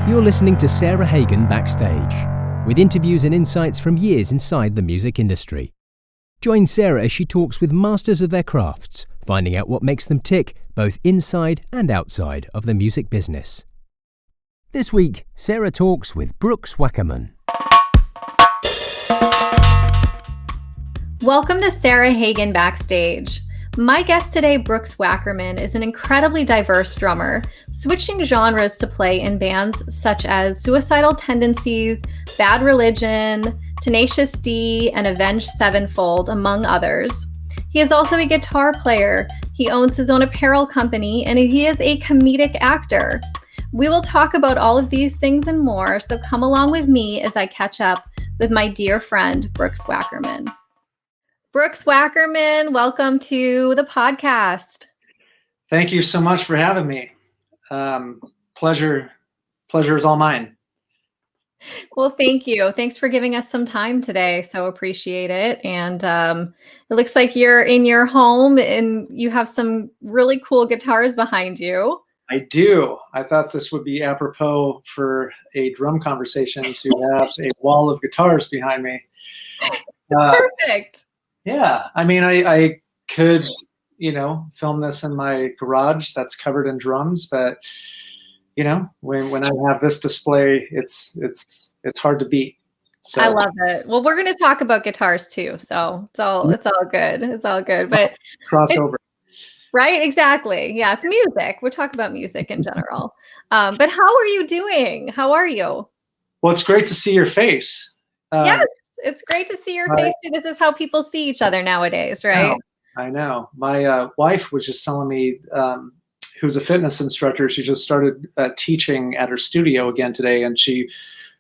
You're listening to Sarah Hagan Backstage, with interviews and insights from years inside the music industry. Join Sarah as she talks with masters of their crafts, finding out what makes them tick both inside and outside of the music business. This week, Sarah talks with Brooks Wackerman. Welcome to Sarah Hagan Backstage. My guest today, Brooks Wackerman, is an incredibly diverse drummer, switching genres to play in bands such as Suicidal Tendencies, Bad Religion, Tenacious D, and Avenged Sevenfold, among others. He is also a guitar player. He owns his own apparel company, and he is a comedic actor. We will talk about all of these things and more, so come along with me as I catch up with my dear friend, Brooks Wackerman. Brooks Wackerman, welcome to the podcast. Thank you so much for having me. Pleasure is all mine. Well, thank you. Thanks for giving us some time today. So appreciate it. And it looks like you're in your home and you have some really cool guitars behind you. I do. I thought this would be apropos for a drum conversation to have a wall of guitars behind me. It's perfect. Yeah. I mean, I could, film this in my garage that's covered in drums, but when I have this display, it's hard to beat. So I love it. Well, we're going to talk about guitars too. So it's all good. It's all good. But crossover. Right? Exactly. Yeah. It's music. We'll talk about music in general. But how are you doing? How are you? Well, it's great to see your face. Yes. It's great to see your face too. This is how people see each other nowadays, right? I know. My wife was just telling me, who's a fitness instructor, she just started teaching at her studio again today, and she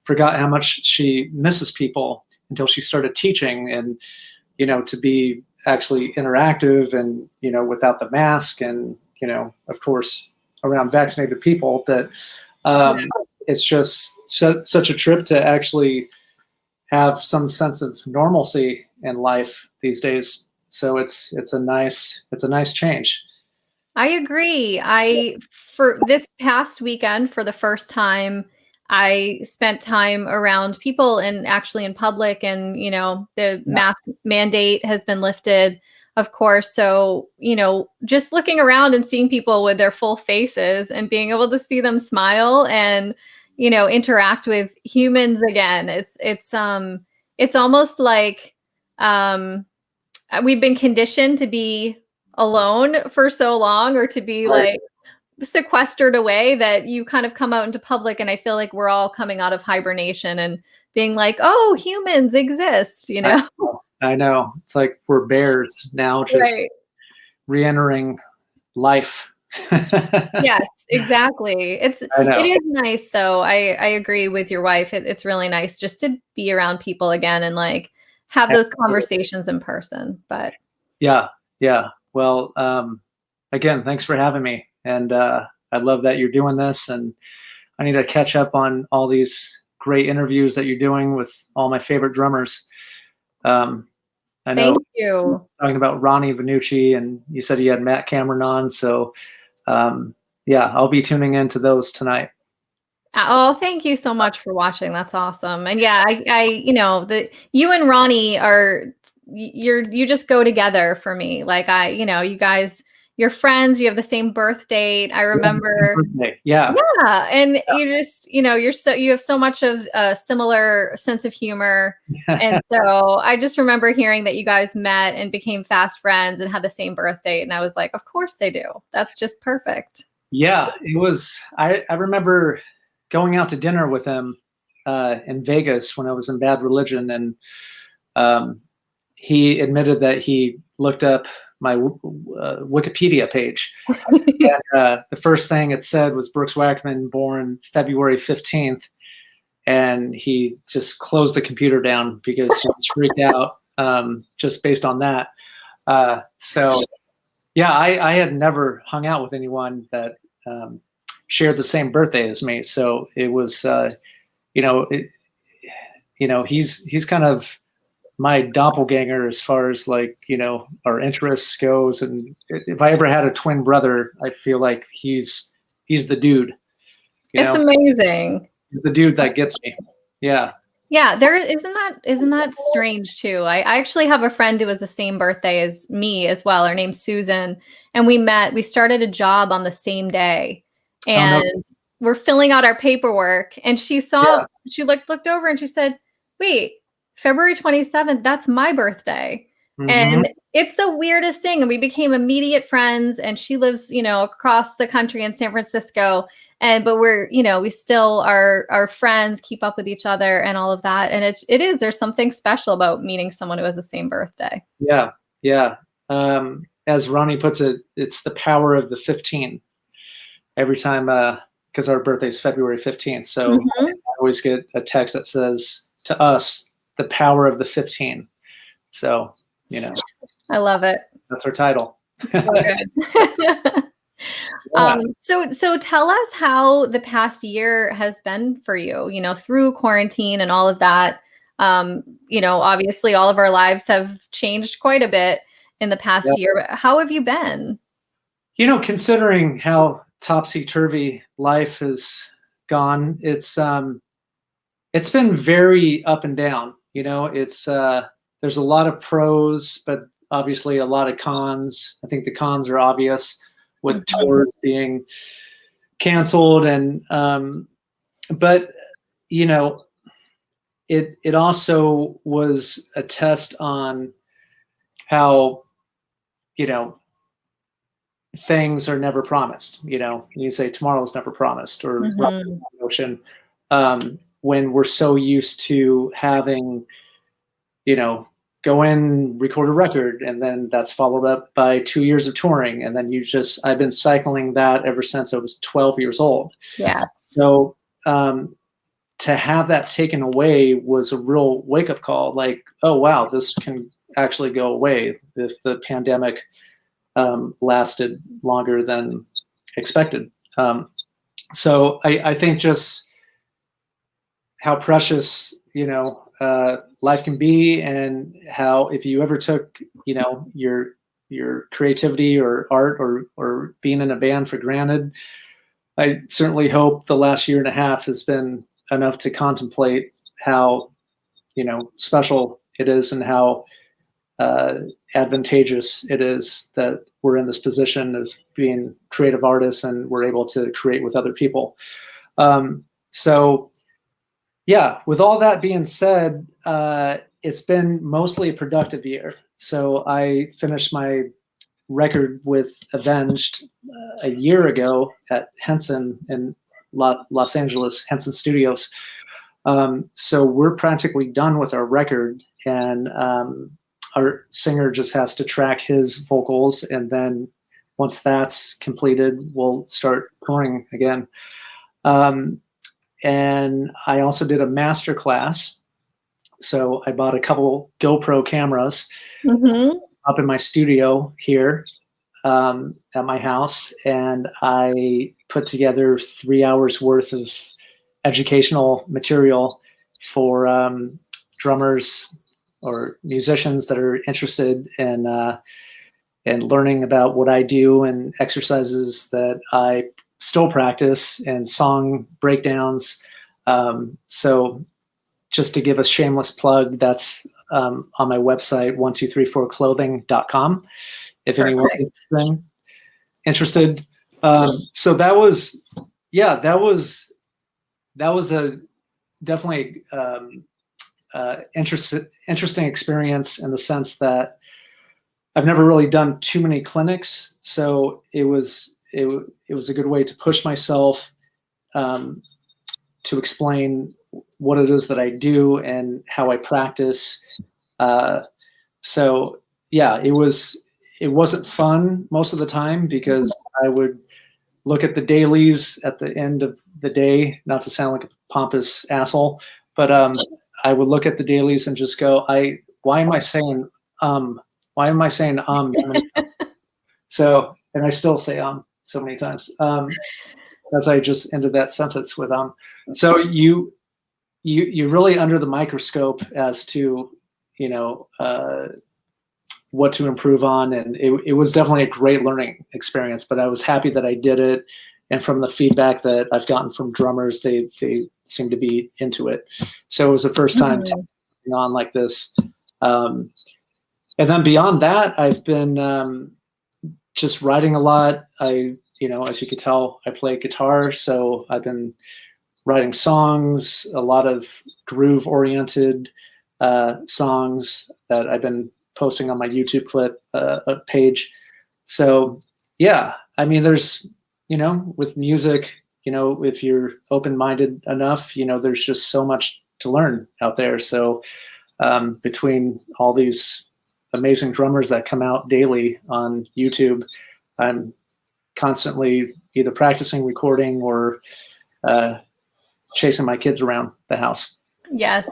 forgot how much she misses people until she started teaching, and to be actually interactive and without the mask, and of course around vaccinated people. That it's just such a trip to actually have some sense of normalcy in life these days. So it's a nice change. I agree. For this past weekend, for the first time, I spent time around people and actually in public, and the mask mandate has been lifted, of course. So just looking around and seeing people with their full faces and being able to see them smile and interact with humans again. It's almost like we've been conditioned to be alone for so long, or to be like sequestered away, that you kind of come out into public, and I feel like we're all coming out of hibernation and being like, oh, humans exist, I know. It's like we're bears now, just re-entering life. Yes, exactly. It is nice though. I agree with your wife. It's really nice just to be around people again and like have those conversations in person. But yeah. Well, again, thanks for having me. And I love that you're doing this, and I need to catch up on all these great interviews that you're doing with all my favorite drummers. I know. Thank you. Talking about Ronnie Vannucci, and you said you had Matt Cameron on, so I'll be tuning into those tonight. Oh, thank you so much for watching. That's awesome. And yeah, you and Ronnie you just go together for me. Like you guys, you're friends, you have the same birth date. I remember. Yeah. And you just, you have so much of a similar sense of humor. And so I just remember hearing that you guys met and became fast friends and had the same birth date. And I was like, of course they do. That's just perfect. Yeah, it was. I remember going out to dinner with him in Vegas when I was in Bad Religion, and he admitted that he looked up my Wikipedia page. And the first thing it said was Brooks Wackerman, born February 15th. And he just closed the computer down because he was freaked out just based on that. So yeah, I had never hung out with anyone that shared the same birthday as me. So it was, he's kind of my doppelganger as far as like, you know, our interests goes. And if I ever had a twin brother, I feel like he's the dude. It's amazing. He's the dude that gets me. Yeah. Yeah, there isn't that strange too. I actually have a friend who has the same birthday as me as well. Her name's Susan, and we started a job on the same day, and we're filling out our paperwork, and she looked over and she said, "Wait, February 27th, that's my birthday." Mm-hmm. And it's the weirdest thing. And we became immediate friends, and she lives, you know, across the country in San Francisco. But we're, you know, we still are friends, keep up with each other and all of that. And there's something special about meeting someone who has the same birthday. Yeah. Yeah. As Ronnie puts it, it's the power of the 15 every time, because our birthday is February 15th. So I always get a text that says to us, the power of the 15. So, you know, I love it. That's our title. Yeah. So tell us how the past year has been for you, you know, through quarantine and all of that. You know, obviously all of our lives have changed quite a bit in the past year, but how have you been? You know, considering how topsy-turvy life has gone, it's been very up and down. You know, there's a lot of pros, but obviously a lot of cons. I think the cons are obvious, with tours being canceled, and but you know, it also was a test on how, you know, things are never promised. You know, you say tomorrow's never promised, or notion, when we're so used to having, you know, go in, record a record, and then that's followed up by 2 years of touring. And then I've been cycling that ever since I was 12 years old. Yes. So to have that taken away was a real wake-up call. Like, oh, wow, this can actually go away if the pandemic lasted longer than expected. So I think just how precious, you know, life can be, and how if you ever took, you know, your creativity or art or being in a band for granted, I certainly hope the last year and a half has been enough to contemplate how, you know, special it is, and how advantageous it is that we're in this position of being creative artists and we're able to create with other people. So yeah, with all that being said, it's been mostly a productive year. So I finished my record with Avenged a year ago at Henson in Los Angeles, Henson Studios. So we're practically done with our record, and our singer just has to track his vocals, and then once that's completed, we'll start touring again. And I also did a master class. So I bought a couple GoPro cameras up in my studio here at my house, and I put together 3 hours worth of educational material for drummers or musicians that are interested in learning about what I do, and exercises that I still practice, and song breakdowns. So just to give a shameless plug, that's on my website, 1234clothing.com, if anyone's interested. So that was a definitely interesting experience, in the sense that I've never really done too many clinics. So it was a good way to push myself, to explain what it is that I do and how I practice. So yeah, it wasn't fun most of the time, because I would look at the dailies at the end of the day, not to sound like a pompous asshole, but I would look at the dailies and just go, why am I saying so, and I still say so many times, as I just ended that sentence with so you really under the microscope as to, what to improve on. And it was definitely a great learning experience, but I was happy that I did it. And from the feedback that I've gotten from drummers, they seem to be into it. So it was the first time on like this. And then beyond that, I've been just writing a lot. As you could tell, I play guitar. So I've been writing songs, a lot of groove oriented songs that I've been posting on my YouTube clip page. So yeah, I mean, there's, with music, if you're open-minded enough, there's just so much to learn out there. So between all these amazing drummers that come out daily on YouTube, I'm constantly either practicing, recording, or chasing my kids around the house. Yes,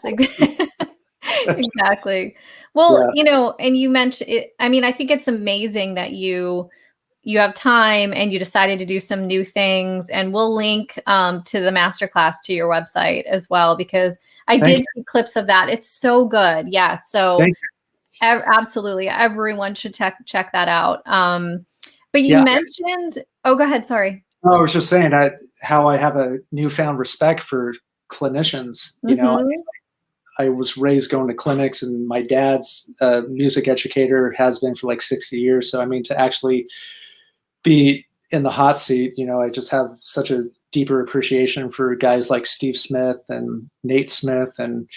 exactly. Well, Yeah. And you mentioned it, I mean, I think it's amazing that you have time and you decided to do some new things, and we'll link to the masterclass to your website as well, because I did see clips of that. It's so good. Yeah. So absolutely. Everyone should check that out. But you mentioned, oh, go ahead. Sorry. I was just saying how I have a newfound respect for clinicians. I was raised going to clinics, and my dad's a music educator, has been for like 60 years. So, I mean, to actually be in the hot seat, I just have such a deeper appreciation for guys like Steve Smith and Nate Smith and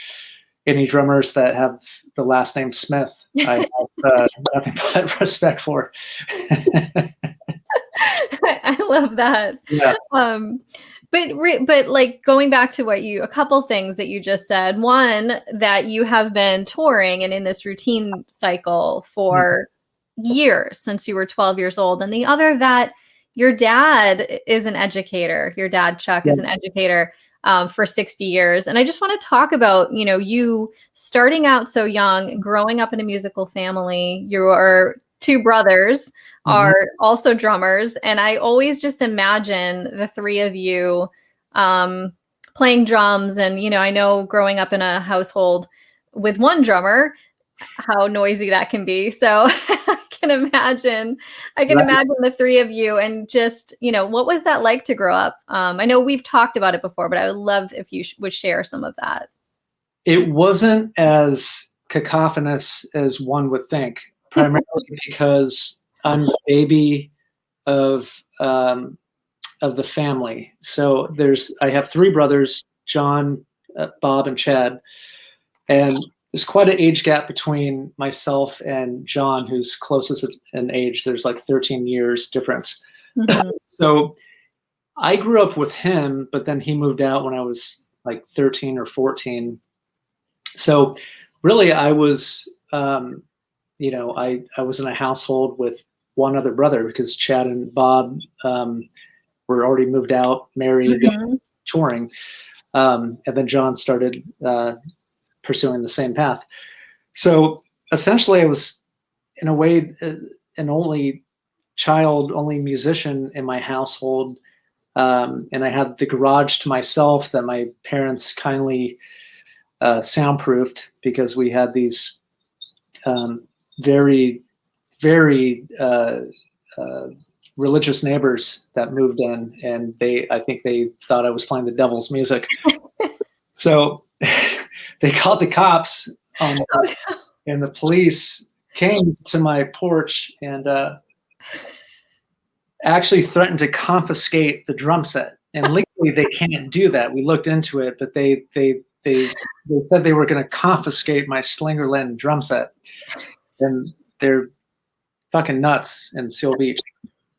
any drummers that have the last name Smith. I have nothing but respect for. I love that. Yeah. But like going back to a couple things that you just said. One, that you have been touring and in this routine cycle for years, since you were 12 years old. And the other, that your dad is an educator. Your dad, Chuck, is an educator for 60 years. And I just want to talk about, you starting out so young, growing up in a musical family. Your two brothers are also drummers. And I always just imagine the three of you playing drums. And, I know growing up in a household with one drummer, how noisy that can be. So I can imagine the three of you, and just, what was that like to grow up? I know we've talked about it before, but I would love if you would share some of that. It wasn't as cacophonous as one would think, primarily because I'm the baby of the family. So I have three brothers, John, Bob, and Chad, and there's quite an age gap between myself and John, who's closest in age. There's like 13 years difference. So I grew up with him, but then he moved out when I was like 13 or 14. So really I was, I was in a household with one other brother, because Chad and Bob were already moved out, married, touring. And then John started pursuing the same path. So essentially I was, in a way, an only child, only musician in my household. And I had the garage to myself that my parents kindly soundproofed, because we had these very, very religious neighbors that moved in, and I think they thought I was playing the devil's music. So they called the cops, and the police came to my porch and actually threatened to confiscate the drum set. And legally they can't do that. We looked into it, but they said they were going to confiscate my Slingerland drum set. And they're fucking nuts in Seal Beach,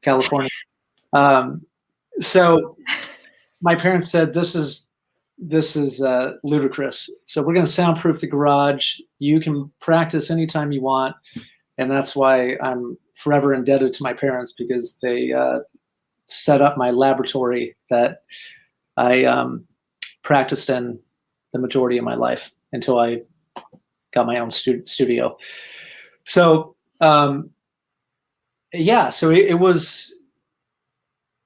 California. So my parents said, this is ludicrous. So we're going to soundproof the garage. You can practice anytime you want. And that's why I'm forever indebted to my parents, because they set up my laboratory that I practiced in the majority of my life until I got my own studio. So, so it was,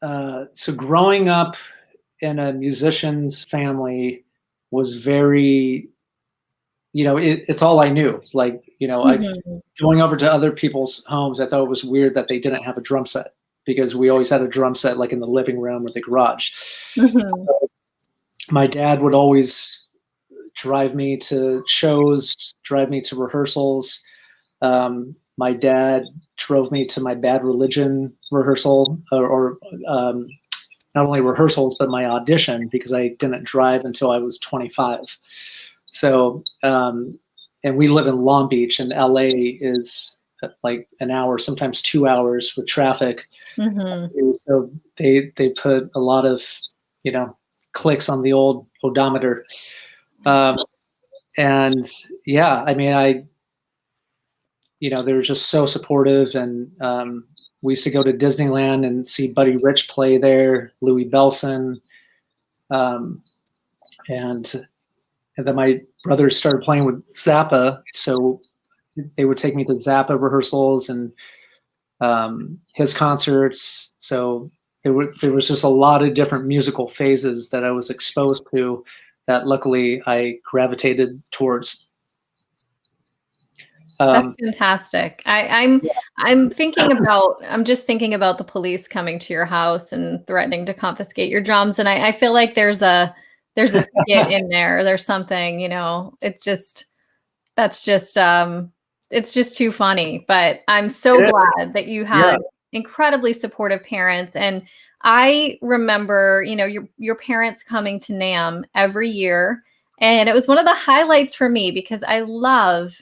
so growing up in a musician's family was very, it's all I knew. It's like, Mhm. going over to other people's homes, I thought it was weird that they didn't have a drum set, because we always had a drum set like in the living room or the garage. Mhm. So my dad would always drive me to shows, drive me to rehearsals. My dad drove me to my Bad Religion rehearsal, or not only rehearsals, but my audition, because I didn't drive until I was 25. So, and we live in Long Beach, and LA is like an hour, sometimes 2 hours with traffic. Mhm. So they put a lot of, clicks on the old odometer. And yeah, I mean, they were just so supportive. And we used to go to Disneyland and see Buddy Rich play there, Louis Belson. Um, and then my brothers started playing with Zappa. So they would take me to Zappa rehearsals and his concerts. So there was just a lot of different musical phases that I was exposed to that luckily I gravitated towards. That's fantastic. I'm just thinking about the police coming to your house and threatening to confiscate your drums. And I feel like there's a skit in there. There's something, that's just it's just too funny. But I'm so glad that you had incredibly supportive parents. And I remember, your parents coming to NAMM every year. And it was one of the highlights for me because I loved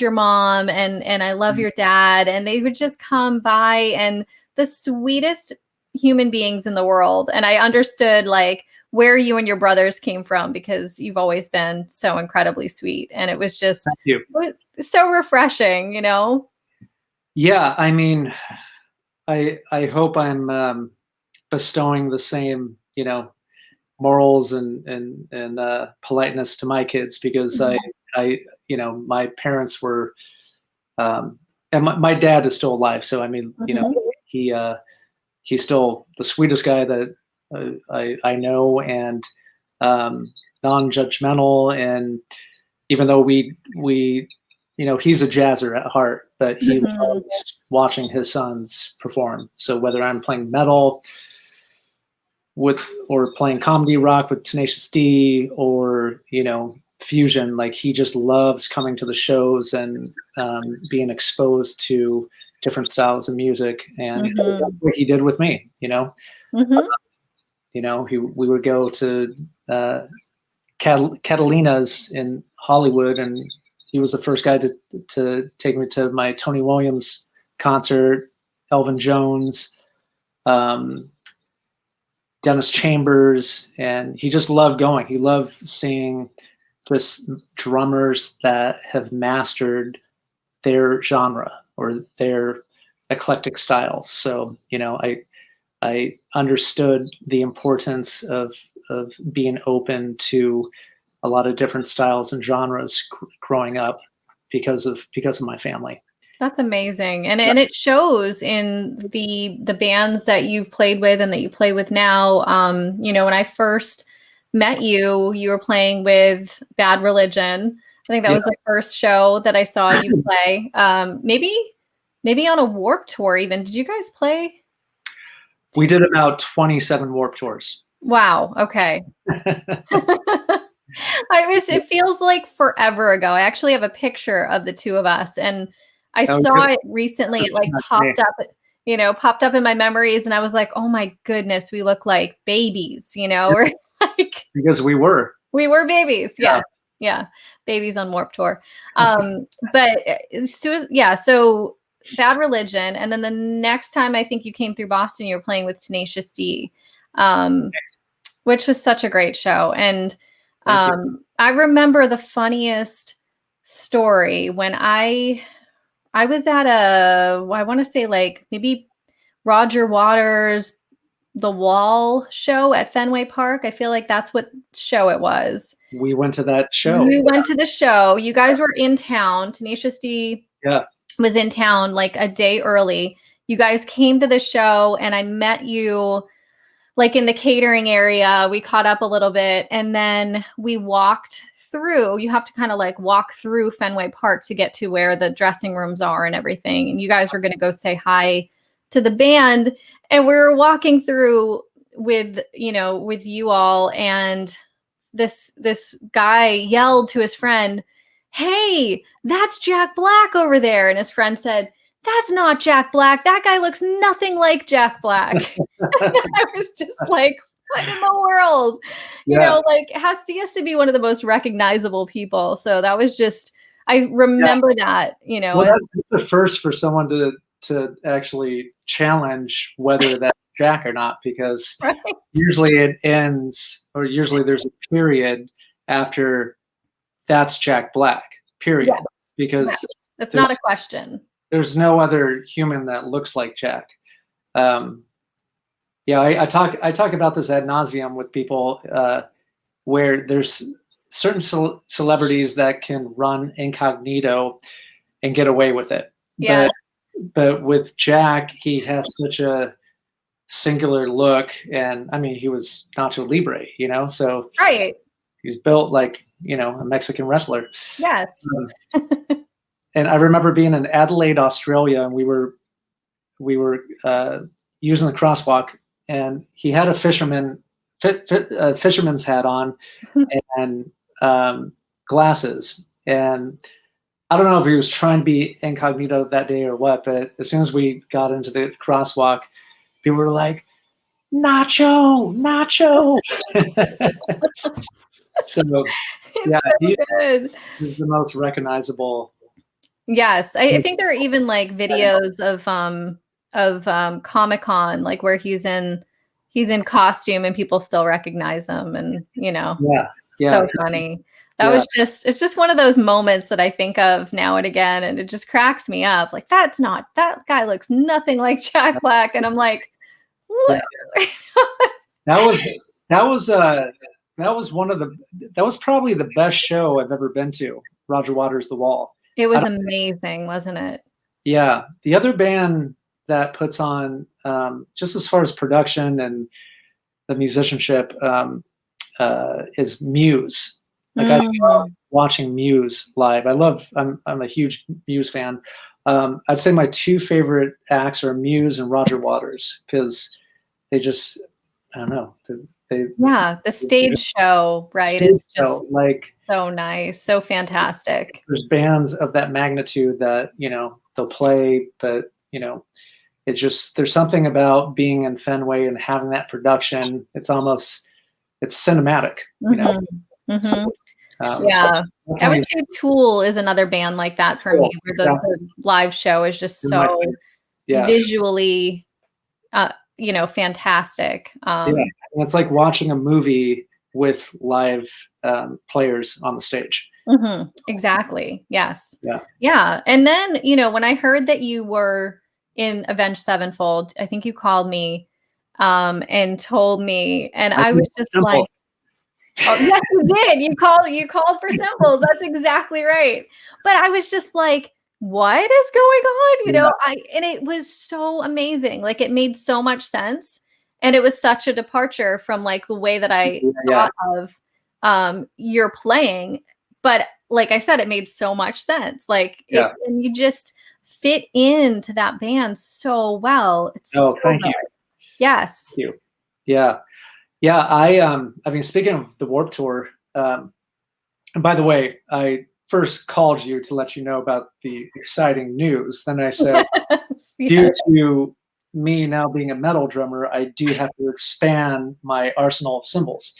your mom and I love your dad, and they would just come by, and the sweetest human beings in the world. And I understood like where you and your brothers came from, because you've always been so incredibly sweet. And it was just so refreshing, Yeah, I mean, I hope I'm bestowing the same, morals and politeness to my kids, because I my parents were, and my dad is still alive. So I mean, he's still the sweetest guy that I know, and non-judgmental. And even though we he's a jazzer at heart, but he loves watching his sons perform. So whether I'm playing metal or playing comedy rock with Tenacious D, or fusion, like he just loves coming to the shows and being exposed to different styles of music. And that's what he did with me. We would go to Catalina's in Hollywood, and he was the first guy to take me to my Tony Williams concert, Elvin Jones, Dennis Chambers, and he just loved going. He loved seeing just drummers that have mastered their genre or their eclectic styles. So, I understood the importance of being open to a lot of different styles and genres growing up because of my family. That's amazing. And it shows in the bands that you've played with and that you play with now. When I first met you, you were playing with Bad Religion. I think that was the first show that I saw you play. Maybe on a Warped Tour even. Did you guys play? We did about 27 Warped Tours. Wow. Okay. It feels like forever ago. I actually have a picture of the two of us, and I saw it recently. It like popped up in my memories, and I was like, oh my goodness, we look like babies, or like, because we were babies. Yeah. Babies on Warped Tour. So Bad Religion. And then the next time I think you came through Boston, you were playing with Tenacious D, which was such a great show. And I remember the funniest story when I was at I want to say like maybe Roger Waters' The Wall show at Fenway Park. I feel like that's what show it was. We went to that show. We went to the show. You guys were in town. Tenacious D was in town like a day early. You guys came to the show, and I met you like in the catering area. We caught up a little bit, and then we walked through, you have to kind of like walk through Fenway Park to get to where the dressing rooms are and everything. And you guys were going to go say hi to the band. And we were walking through with you all, and this guy yelled to his friend, "Hey, that's Jack Black over there." And his friend said, "That's not Jack Black. That guy looks nothing like Jack Black." I was just like, what in the world? You know, like he has to be one of the most recognizable people. So that was just, I remember that, Well, that's the first for someone to actually challenge whether that's Jack or not, because usually it ends, or usually there's a period after "that's Jack Black," period. Yes. Because it's not a question. There's no other human that looks like Jack. I talk about this ad nauseum with people, where there's certain celebrities that can run incognito and get away with it. Yeah. But with Jack, he has such a singular look, and I mean, he was Nacho Libre, so he's built like a Mexican wrestler. Yes. And I remember being in Adelaide, Australia, and we were using the crosswalk, and he had a fisherman's hat on and glasses. And I don't know if he was trying to be incognito that day or what, but as soon as we got into the crosswalk, people were like, "Nacho, Nacho." So good. He's the most recognizable. Yes, I think there are even like videos of Comic-Con, like where he's in costume and people still recognize him, and so funny. That was it's just one of those moments that I think of now and again, and it just cracks me up. Like, that guy looks nothing like Jack Black, and I'm like, what? That was probably the best show I've ever been to. Roger Waters' The Wall. It was amazing, wasn't it? Yeah. The other band that puts on, just as far as production and the musicianship, is Muse. Like, I love watching Muse live. I'm a huge Muse fan. I'd say my two favorite acts are Muse and Roger Waters, because they just, I don't know. The stage show, right? It's just like so nice, so fantastic. There's bands of that magnitude that, they'll play, but it's just, there's something about being in Fenway and having that production. It's cinematic, So, I would say Tool is another band like that for me, where the live show is just so visually, fantastic. And it's like watching a movie with live players on the stage. Exactly. Yes. Yeah. And then, when I heard that you were in Avenged Sevenfold, I think you called me and told me, and I was just like, oh, yes, you did. You called for Symbols. That's exactly right. But I was just like, what is going on? And it was so amazing. Like, it made so much sense. And it was such a departure from like the way that I thought of your playing. But like I said, it made so much sense. Like, and you just fit into that band so well. It's thank you. Yes. Thank you. Yeah. Yeah. I mean, speaking of the Warped Tour, and by the way, I first called you to let you know about the exciting news. Then I said, due to me now being a metal drummer, I do have to expand my arsenal of cymbals.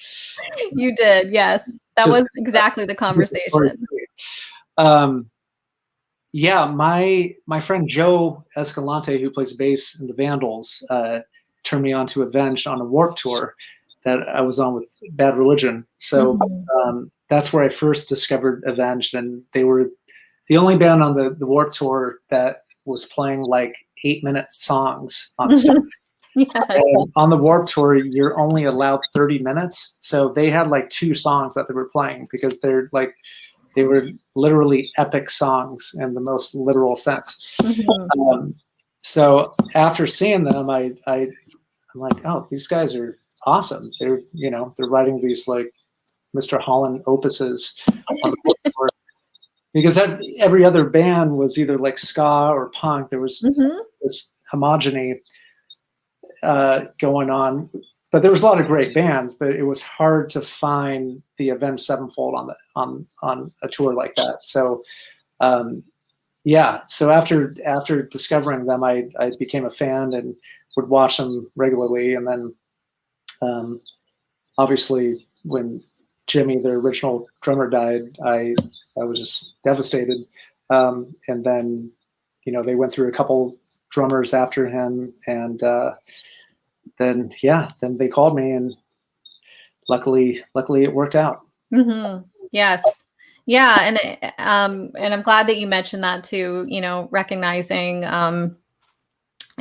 You did, yes. That was exactly the conversation. My friend Joe Escalante, who plays bass in the Vandals, turned me on to Avenged on a Warped Tour that I was on with Bad Religion. So that's where I first discovered Avenged, and they were the only band on the Warped Tour that was playing like 8-minute songs on stage. And on the Warped Tour, you're only allowed 30 minutes. So they had like 2 songs that they were playing, because they were literally epic songs in the most literal sense. So after seeing them, I'm like, oh, these guys are awesome. They're writing these like Mr. Holland opuses on the floor. Because every other band was either like ska or punk. There was this homogeny going on, but there was a lot of great bands. But it was hard to find the Avenged Sevenfold on a tour like that. So, So after discovering them, I became a fan and would watch them regularly. And then, obviously, when Jimmy, the original drummer, died, I was just devastated. And then, they went through a couple drummers after him, and then they called me, and luckily it worked out. Yes. Yeah. And I'm glad that you mentioned that too, recognizing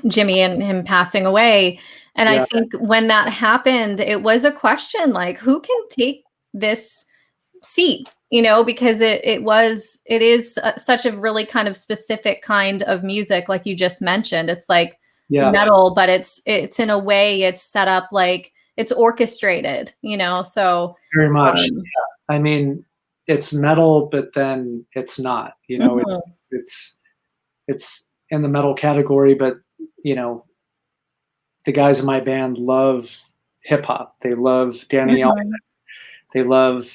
Jimmy and him passing away. And I think when that happened, it was a question like, who can take this seat, because it is such a really kind of specific kind of music, like you just mentioned. It's like metal, but it's in a way it's set up like it's orchestrated, so very much. I mean, it's metal, but then it's not, it's in the metal category, but the guys in my band love hip hop. They love Danny Elfman. They love,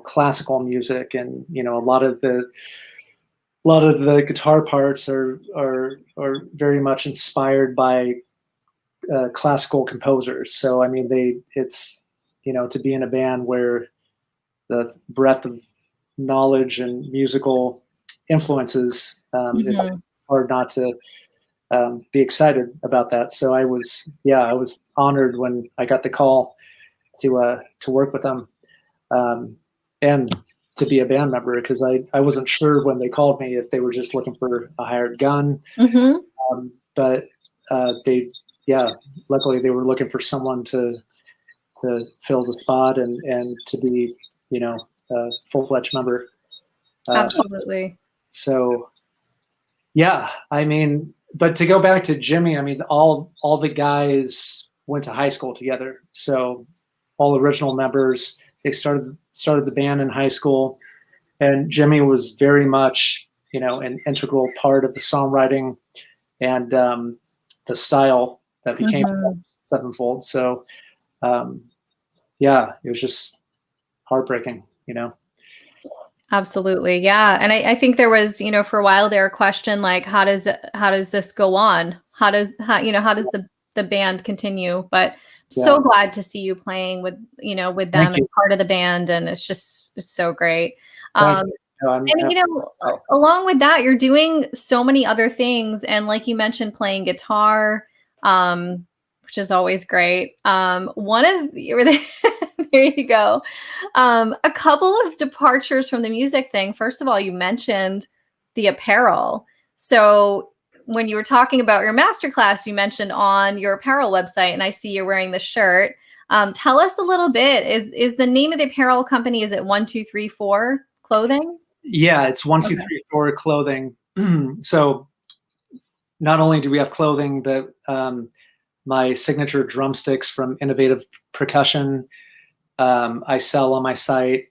classical music, and a lot of the guitar parts are very much inspired by classical composers. So I mean, it's to be in a band where the breadth of knowledge and musical influences, it's hard not to be excited about that. So I was honored when I got the call to work with them, and to be a band member, because I wasn't sure when they called me if they were just looking for a hired gun, but luckily they were looking for someone to fill the spot and to be a full-fledged member. Absolutely. So I mean, but to go back to Jimmy, I mean, all the guys went to high school together. So all original members, they started the band in high school, and Jimmy was very much, an integral part of the songwriting and the style that became Sevenfold. So, it was just heartbreaking, Absolutely. Yeah. And I think there was, for a while there, a question like, how does this go on? How does the band continue? But so glad to see you playing with them and part of the band. And it's so great. And along with that, you're doing so many other things. And like you mentioned, playing guitar, which is always great. There you go. A couple of departures from the music thing. First of all, you mentioned the apparel. So when you were talking about your masterclass, you mentioned on your apparel website, and I see you're wearing the shirt. Tell us a little bit. Is the name of the apparel company, is it 1234 Clothing? Yeah, it's 1234 Clothing. So not only do we have clothing, but my signature drumsticks from Innovative Percussion, I sell on my site.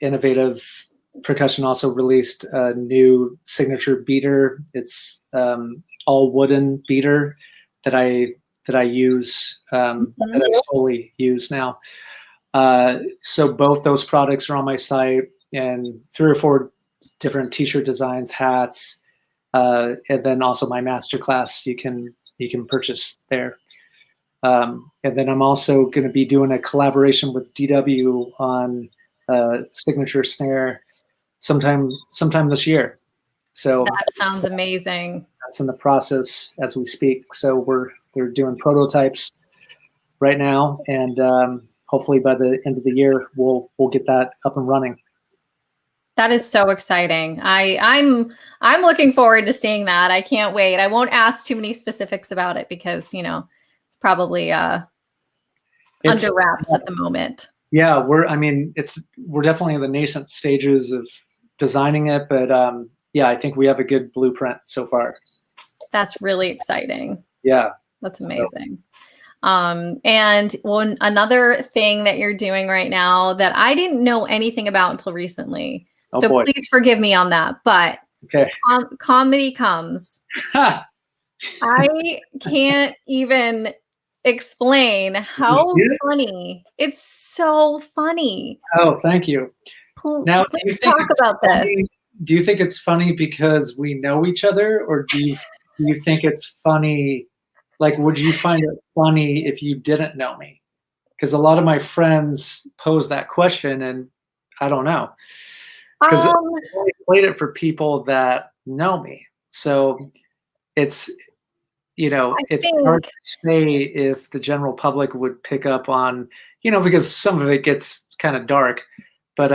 Innovative Percussion also released a new signature beater. It's all wooden beater that I use, that I solely use now. So both those products are on my site, and 3 or 4 different t-shirt designs, hats, and then also my masterclass you can purchase there. And then I'm also going to be doing a collaboration with DW on signature snare sometime this year. So that sounds amazing. That's in the process as we speak. So we're doing prototypes right now, and hopefully by the end of the year we'll get that up and running. That is so exciting. I'm looking forward to seeing that. I can't wait. I won't ask too many specifics about it because it's probably under wraps at the moment. Yeah, we're definitely in the nascent stages of designing it, but I think we have a good blueprint so far. That's really exciting. Yeah, that's amazing. And another thing that you're doing right now that I didn't know anything about until recently. Oh, so boy. Please forgive me on that. But okay. Comedy Comes. I can't even explain how funny. It's so funny. Oh, thank you. Now, Please talk about this. Do you think it's funny because we know each other, or do you think it's funny? Like, would you find it funny if you didn't know me? Because a lot of my friends pose that question, and I don't know. Because I only played it for people that know me, so it's it's hard to say if the general public would pick up on, because some of it gets kind of dark. But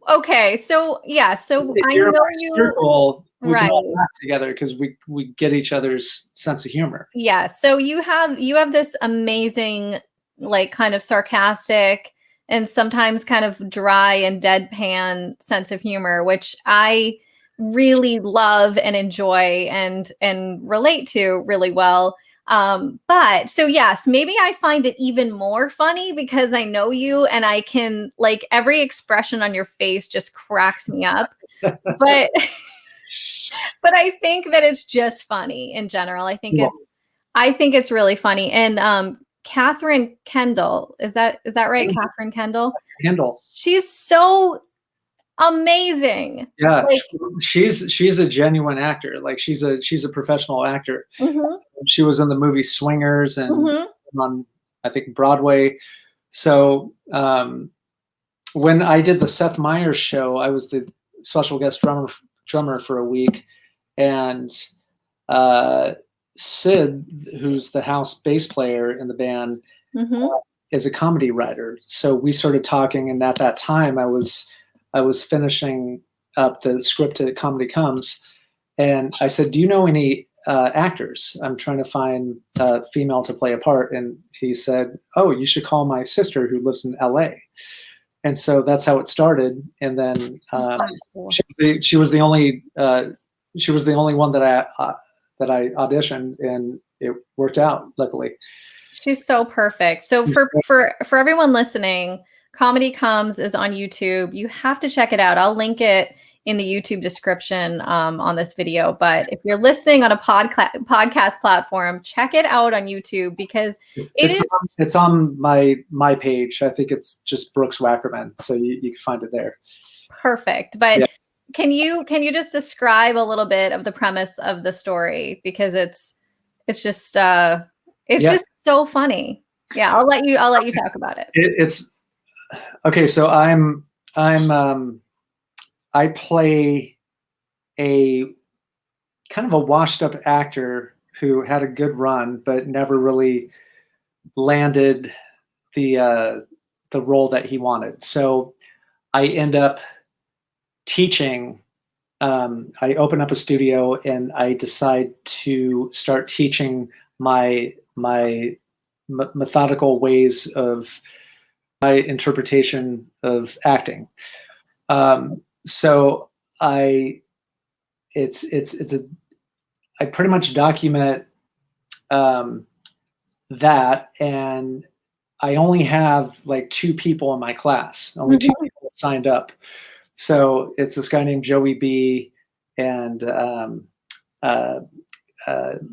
okay, so yeah, so I know you. Circle, we right. can all laugh together because we get each other's sense of humor. Yeah, so you have this amazing, like, kind of sarcastic and sometimes kind of dry and deadpan sense of humor, which I really love and enjoy and relate to really well. But so yes, maybe I find it even more funny because I know you and I can, like, every expression on your face just cracks me up. But but I think that it's just funny in general. I think it's really funny. And Catherine Kendall, is that right? Catherine Kendall? She's so amazing. Yeah, like, she's a genuine actor. Like, she's a professional actor. Mm-hmm. She was in the movie Swingers and on, I think, Broadway. So when I did the Seth Meyers show, I was the special guest drummer for a week, and Sid, who's the house bass player in the band, is a comedy writer. So we started talking, and at that time, I was finishing up the script to Comedy Comes, and I said, "Do you know any actors? I'm trying to find a female to play a part." And he said, "Oh, you should call my sister who lives in LA." And so that's how it started. And then she was the only one that I auditioned, and it worked out, luckily. She's so perfect. So for everyone listening, Comedy Comes is on YouTube. You have to check it out. I'll link it in the YouTube description on this video. But if you're listening on a podcast platform, check it out on YouTube because it's on my page. I think it's just Brooks Wackerman, so you can find it there. Perfect. But can you just describe a little bit of the premise of the story, because it's just just so funny. Yeah, I'll let you talk about it. It's okay. So I play a kind of a washed up actor who had a good run, but never really landed the role that he wanted. So I end up teaching. I open up a studio and I decide to start teaching my methodical ways of my interpretation of acting. So I pretty much document that, and I only have like 2 people in my class, only 2 people signed up. So it's this guy named Joey B and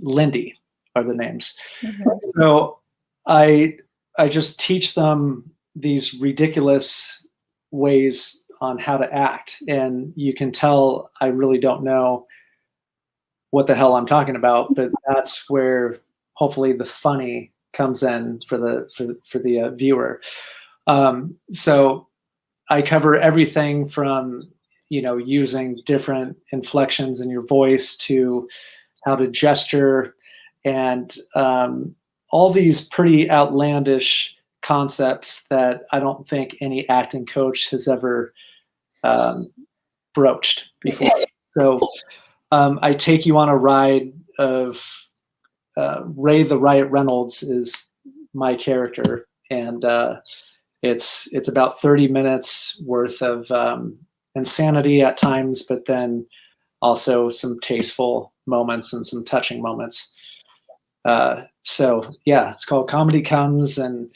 Lindy are the names. So I just teach them these ridiculous ways on how to act, and you can tell I really don't know what the hell I'm talking about, but that's where hopefully the funny comes in for the viewer. So I cover everything from using different inflections in your voice to how to gesture, and all these pretty outlandish concepts that I don't think any acting coach has ever broached before. So I take you on a ride of Ray the Riot Reynolds is my character, and it's about 30 minutes worth of insanity at times, but then also some tasteful moments and some touching moments. So yeah, it's called Comedy Comes, and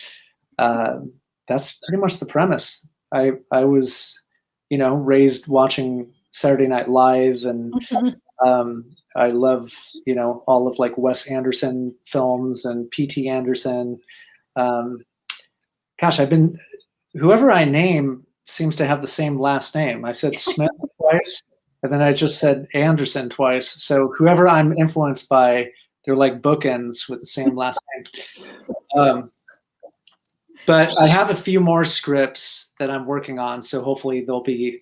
that's pretty much the premise. I was, raised watching Saturday Night Live, and I love, all of like Wes Anderson films and P.T. Anderson. Gosh, whoever I name seems to have the same last name. I said Smith twice, and then I just said Anderson twice. So whoever I'm influenced by, they're like bookends with the same last name. But I have a few more scripts that I'm working on, so hopefully there'll be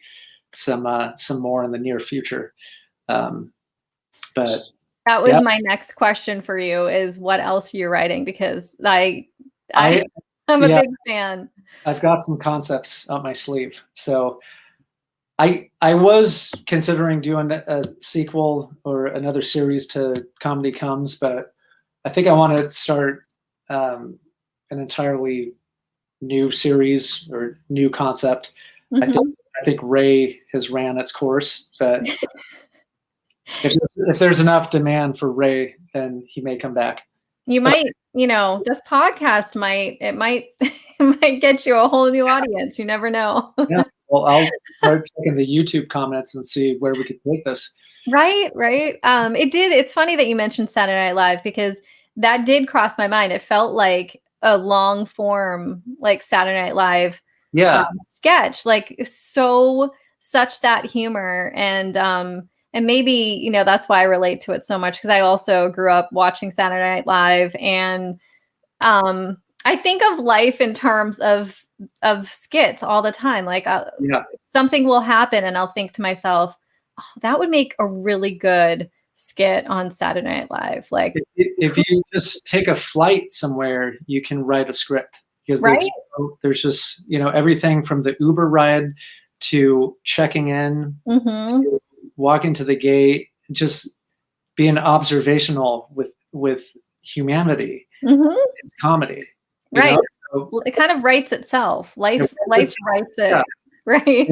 some more in the near future. But that was my next question for you: is what else you're writing? Because I'm a big fan. I've got some concepts up my sleeve. So I was considering doing a sequel or another series to Comedy Comes, but I think I want to start an entirely new series or new concept. I think Ray has ran its course, but if there's enough demand for Ray, then he may come back. You might, this podcast might get you a whole new audience. You never know. Yeah. Well, I'll start checking the YouTube comments and see where we could take this. Right. It's funny that you mentioned Saturday Night Live, because that did cross my mind. It felt like a long form, like Saturday Night Live sketch, like such that humor. And maybe, that's why I relate to it so much, because I also grew up watching Saturday Night Live. And I think of life in terms of skits all the time. Like something will happen and I'll think to myself, oh, that would make a really good skit on Saturday Night Live. Like if you just take a flight somewhere, you can write a script, because there's just, everything from the Uber ride to checking in, to walking to the gate, just being observational with humanity. It's comedy. Right. So, well, it kind of writes itself. Life writes it. Right.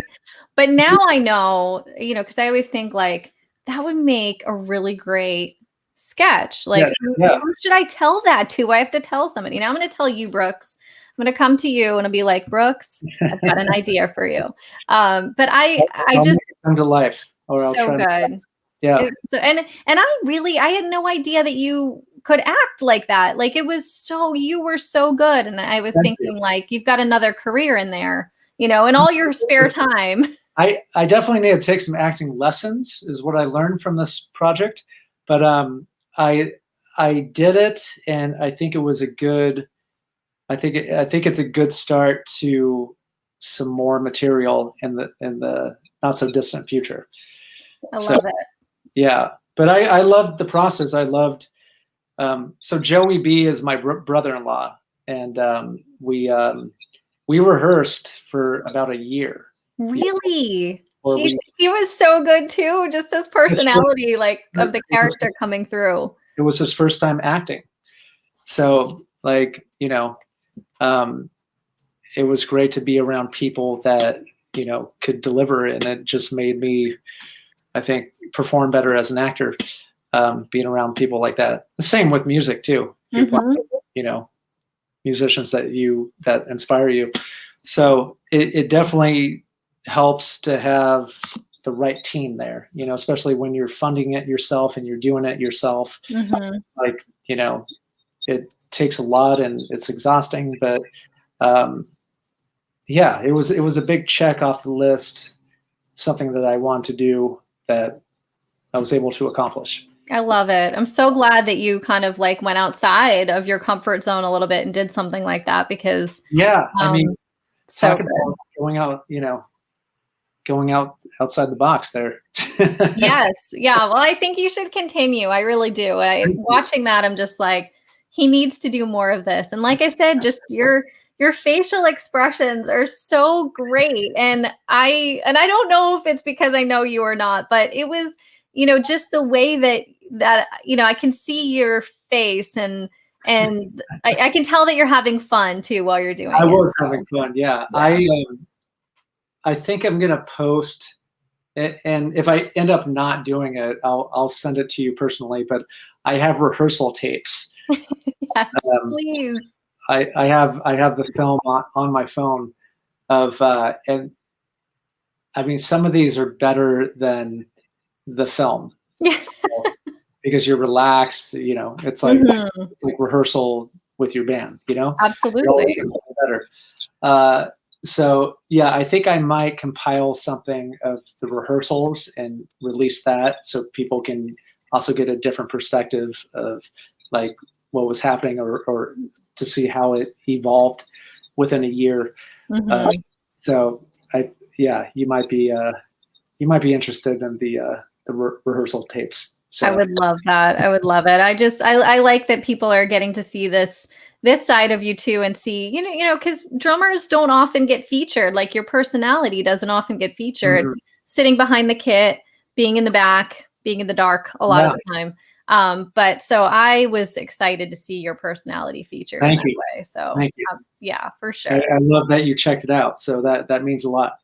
But now I know, because I always think like that would make a really great sketch. Like, who should I tell that to? I have to tell somebody. Now I'm going to tell you, Brooks. I'm going to come to you and I'll be like, Brooks, I've got an idea for you. But I just come to life. Or I'll so try good. Yeah. So, and I had no idea that you could act like that. Like you were so good. And I was thinking like, you've got another career in there, in all your spare time. I definitely need to take some acting lessons, is what I learned from this project. But I did it, and I think it was I think it's a good start to some more material in the not so distant future. I love it. Yeah, but I loved the process. I loved. So Joey B is my brother-in-law, and we rehearsed for about a year. Really? He was so good too. Just his personality, of the character coming through. It was his first time acting, so it was great to be around people that could deliver, and it just made me, I think, perform better as an actor. Being around people like that. The same with music too. Musicians that inspire you. So it definitely helps to have the right team there, especially when you're funding it yourself and you're doing it yourself. It takes a lot and it's exhausting, but it was a big check off the list, something that I wanted to do that I was able to accomplish. I love it. I'm so glad that you kind of went outside of your comfort zone a little bit and did something like that, because talk about going outside the box there. Yes. Yeah. Well, I think you should continue. I really do. Watching that, I'm just like, he needs to do more of this. And like I said, just your facial expressions are so great. And I don't know if it's because I know you or not, but it was, just the way that I can see your face and I can tell that you're having fun too while you're doing it. I was having fun. Yeah. I think I'm going to post, and if I end up not doing it, I'll send it to you personally, but I have rehearsal tapes Yes, Um, please. I have the film on my phone of and I mean some of these are better than the film Yeah. because you're relaxed. It's like it's like rehearsal with your band. It Absolutely. always gets better. So yeah, I think I might compile something of the rehearsals and release that so people can also get a different perspective of like what was happening or to see how it evolved within a year. So you might be interested in the rehearsal tapes. So I would love that. I would love it. I like that people are getting to see this side of you too, and see, because drummers don't often get featured. Like your personality doesn't often get featured. Sitting behind the kit, being in the back, being in the dark a lot of the time. But so I was excited to see your personality featured in that way. So thank you. Yeah, for sure. I love that you checked it out. So that means a lot.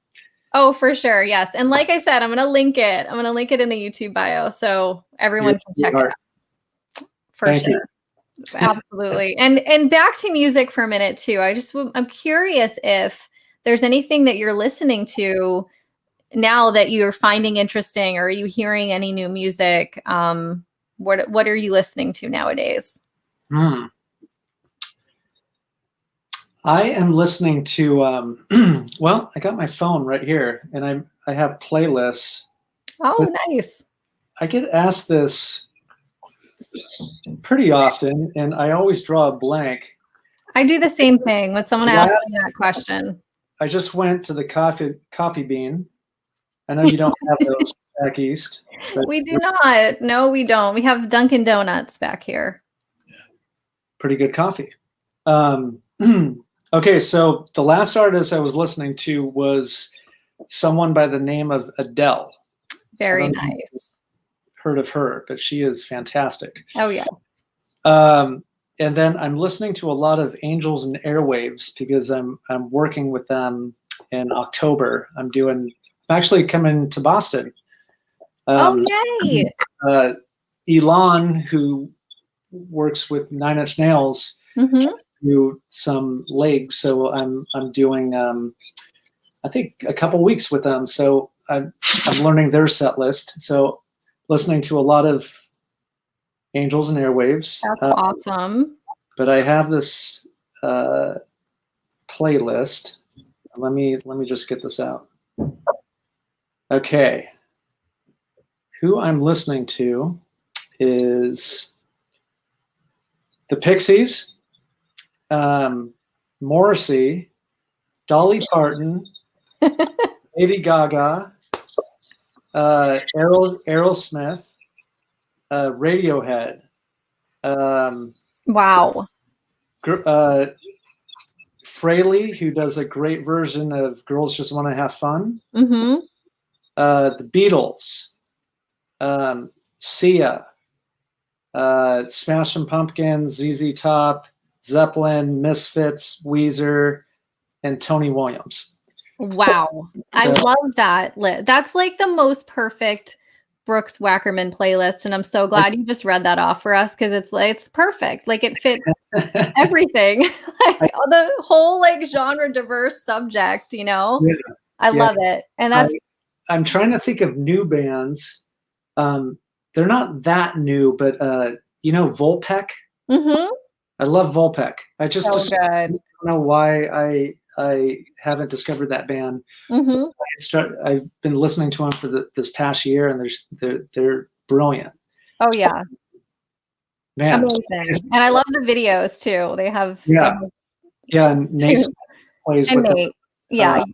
Oh, for sure. Yes. And like I said, I'm going to link it. I'm going to link it in the YouTube bio so everyone can check it out. For sure. Absolutely. And back to music for a minute too. I'm curious if there's anything that you're listening to now that you're finding interesting, or are you hearing any new music? What are you listening to nowadays? I am listening to, well, I got my phone right here and I have playlists. Oh, nice. I get asked this pretty often and I always draw a blank. I do the same thing when someone asks me that question. I just went to the coffee bean. I know you don't have those back east. We do not. No, we don't. We have Dunkin' Donuts back here. Pretty good coffee. Okay, so the last artist I was listening to was someone by the name of Adele. Very nice. Heard of her, but she is fantastic. Oh, yes. And then I'm listening to a lot of Angels and Airwaves because I'm working with them in October. I'm actually coming to Boston. Yay! Elon, who works with Nine Inch Nails, do some legs, so I'm doing I think a couple weeks with them. So I'm learning their set list. So listening to a lot of Angels and Airwaves. That's awesome. But I have this playlist. Let me just get this out. Okay. Who I'm listening to is the Pixies, Morrissey, Dolly Parton, Lady Gaga, Aerosmith, Radiohead. Wow. Fraley, who does a great version of Girls Just Want to Have Fun. The Beatles, Sia, Smashing Pumpkins, ZZ Top, Zeppelin, Misfits, Weezer, and Tony Williams. Wow. I love that. That's like the most perfect Brooks Wackerman playlist. And I'm so glad you just read that off for us, because it's perfect. Like it fits everything. Like the whole genre diverse subject, I love it. And I'm trying to think of new bands. They're not that new, but Volpec. I love Volpec. I just don't know why I haven't discovered that band. I've been listening to them for this past year, and they're brilliant. Oh yeah, man, amazing! And I love the videos too. They have And Nate plays with them. Yeah,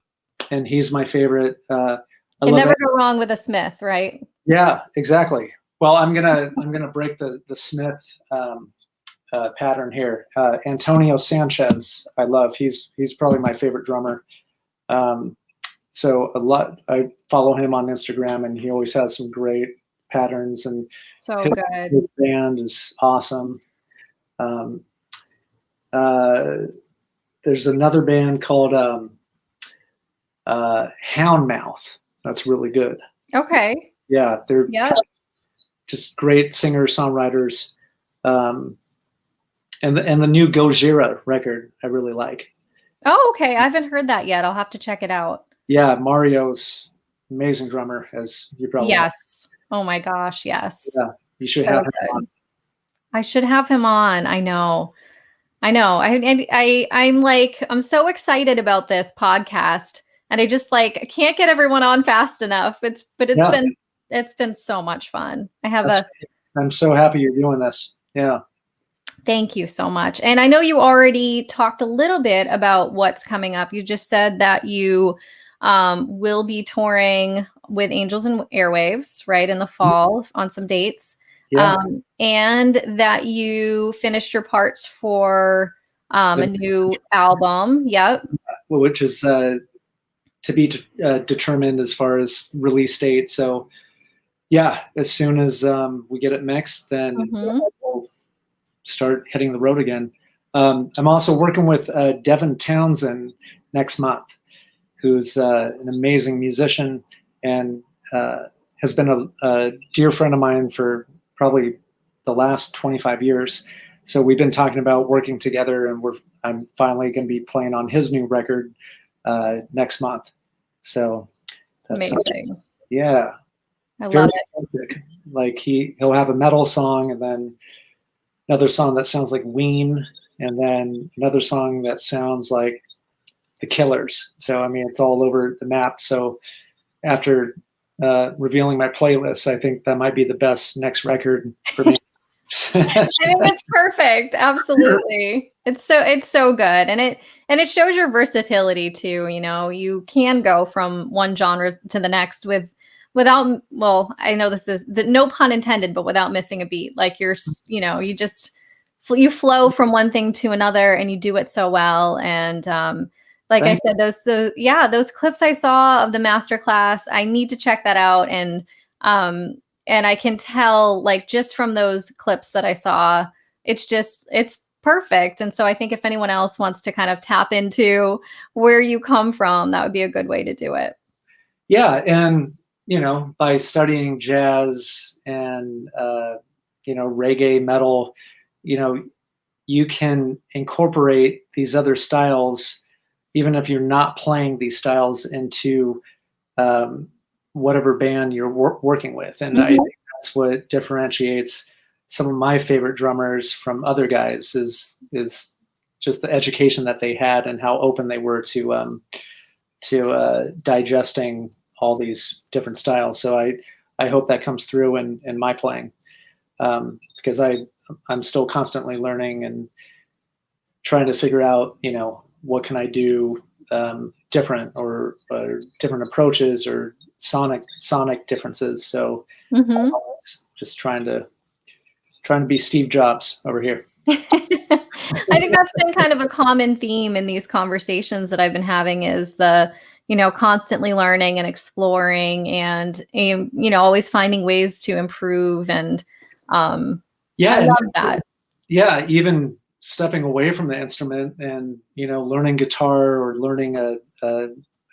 and he's my favorite. Can never go wrong with a Smith, right? Yeah, exactly. Well, I'm gonna break the Smith pattern here. Antonio Sanchez, I love. He's probably my favorite drummer. So I follow him on Instagram, and he always has some great patterns, and so good. His band is awesome. There's another band called Houndmouth. That's really good. Okay. Yeah, they're just great singer-songwriters. And the new Gojira record I really like. Oh, okay. I haven't heard that yet. I'll have to check it out. Yeah, Mario's amazing drummer, as you probably know. Yes. Oh my gosh, yes. Yeah, you should So have him good. on. I should have him on. I know. I'm so excited about this podcast, and I just like I can't get everyone on fast enough. It's been so much fun. I'm so happy you're doing this. Yeah. Thank you so much. And I know you already talked a little bit about what's coming up. You just said that you will be touring with Angels and Airwaves, right, in the fall on some dates. Yeah. And that you finished your parts for a new album. Yep. Which is to be determined as far as release date. So, yeah, as soon as we get it mixed, then we'll start hitting the road again. I'm also working with Devin Townsend next month, who's an amazing musician and has been a dear friend of mine for probably the last 25 years. So we've been talking about working together, and I'm finally going to be playing on his new record next month. So that's amazing. Yeah. I love it. Epic. Like he'll have a metal song, and then another song that sounds like Ween, and then another song that sounds like the Killers. So, I mean, it's all over the map. So after revealing my playlist, I think that might be the best next record for me. I think it's perfect. Absolutely. It's so good. And it shows your versatility too. You know, you can go from one genre to the next without, well, I know this is no pun intended, but without missing a beat. Like you you flow from one thing to another, and you do it so well. And like I said, those clips I saw of the masterclass, I need to check that out. And I can tell, like, just from those clips that I saw, it's perfect. And so I think if anyone else wants to kind of tap into where you come from, that would be a good way to do it. Yeah. And, you know, by studying jazz and, reggae, metal, you can incorporate these other styles, even if you're not playing these styles, into whatever band you're working with. And I think that's what differentiates some of my favorite drummers from other guys is just the education that they had and how open they were to digesting all these different styles. So I hope that comes through in my playing, because I'm still constantly learning and trying to figure out, what can I do different or different approaches or sonic differences. So just trying to be Steve Jobs over here. I think that's been kind of a common theme in these conversations that I've been having is the, constantly learning and exploring and, always finding ways to improve. And I love that. Yeah. Even stepping away from the instrument and, learning guitar or learning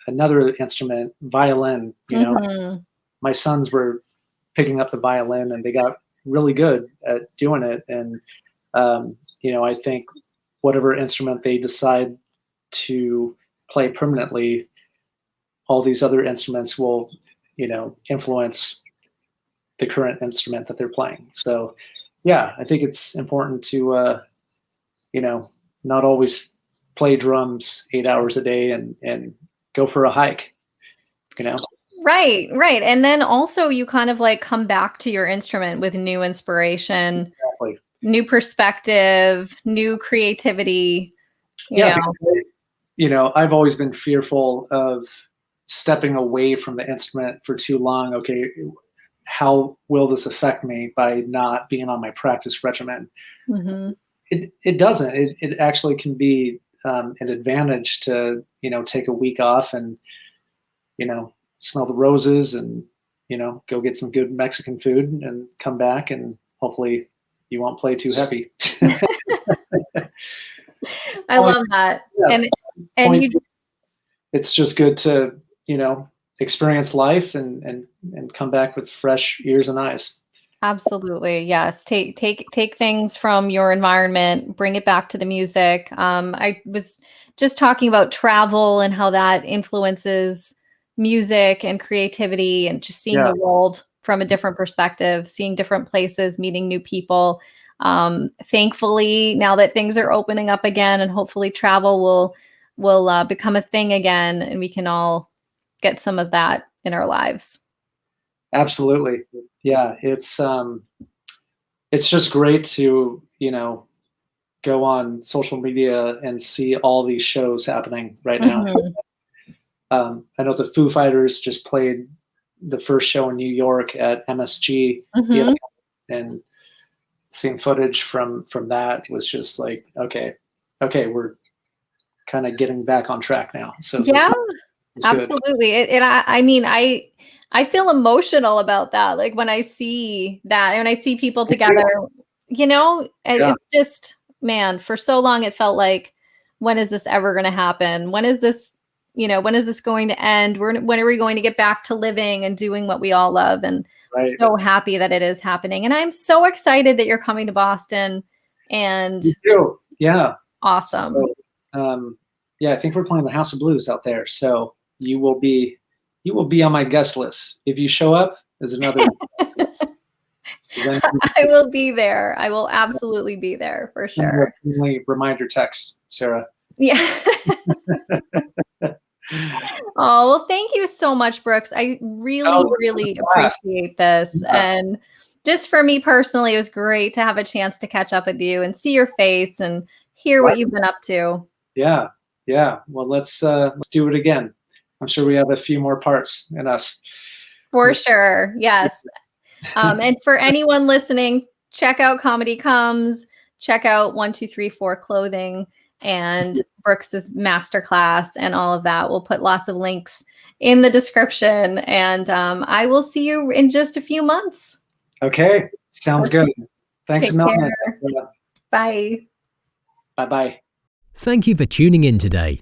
another instrument, violin, my sons were picking up the violin and they got really good at doing it. And, I think whatever instrument they decide to play permanently, all these other instruments will, influence the current instrument that they're playing. So, yeah, I think it's important to, not always play drums 8 hours a day and go for a hike, Right. And then also you kind of like come back to your instrument with new inspiration, Exactly. New perspective, new creativity. You know. I've always been fearful of stepping away from the instrument for too long. Okay, how will this affect me by not being on my practice regimen? It doesn't. It actually can be an advantage to, take a week off and, smell the roses and, go get some good Mexican food and come back and hopefully you won't play too heavy. I love that. Yeah. And it's just good to, experience life and come back with fresh ears and eyes. Absolutely. Yes. Take things from your environment, bring it back to the music. I was just talking about travel and how that influences music and creativity and just seeing Yeah, the world from a different perspective, seeing different places, meeting new people. Thankfully, now that things are opening up again and hopefully travel will become a thing again and we can all get some of that in our lives. absolutely. Yeah, it's just great to, go on social media and see all these shows happening right now. Mhm. I know the Foo Fighters just played the first show in New York at MSG the other Mhm. night, and seeing footage from that was just like, okay, we're kind of getting back on track now. So this Yeah. is good. Absolutely. I mean, I feel emotional about that. Like when I see that, when I see people Me too. together, Yeah, it's just, man, for so long it felt like, when is this ever going to happen? When is this, when is this going to end? When are we going to get back to living and doing what we all love? And right. so happy that it is happening. And I'm so excited that you're coming to Boston, and Me too. Yeah. awesome. So, yeah, I think we're playing the House of Blues out there. So you will be on my guest list. If you show up, there's another. Then I will be there. I will absolutely be there for send me a sure. friendly reminder text, Sarah. Yeah. Oh, well, thank you so much, Brooks. I really, Oh, this was really a blast. appreciate this. Yeah, And just for me personally, it was great to have a chance to catch up with you and see your face and hear what right. you've been up to. Yeah, yeah. Well, let's do it again. I'm sure we have a few more parts in us. For sure. Yes. And for anyone listening, check out Comedy Comes, check out 1234 Clothing and Brooks's masterclass and all of that. We'll put lots of links in the description. And I will see you in just a few months. Okay, sounds good. Thanks a Take million. care. Bye. Bye bye. Thank you for tuning in today.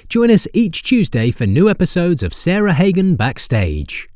Join us each Tuesday for new episodes of Sarah Hagan Backstage.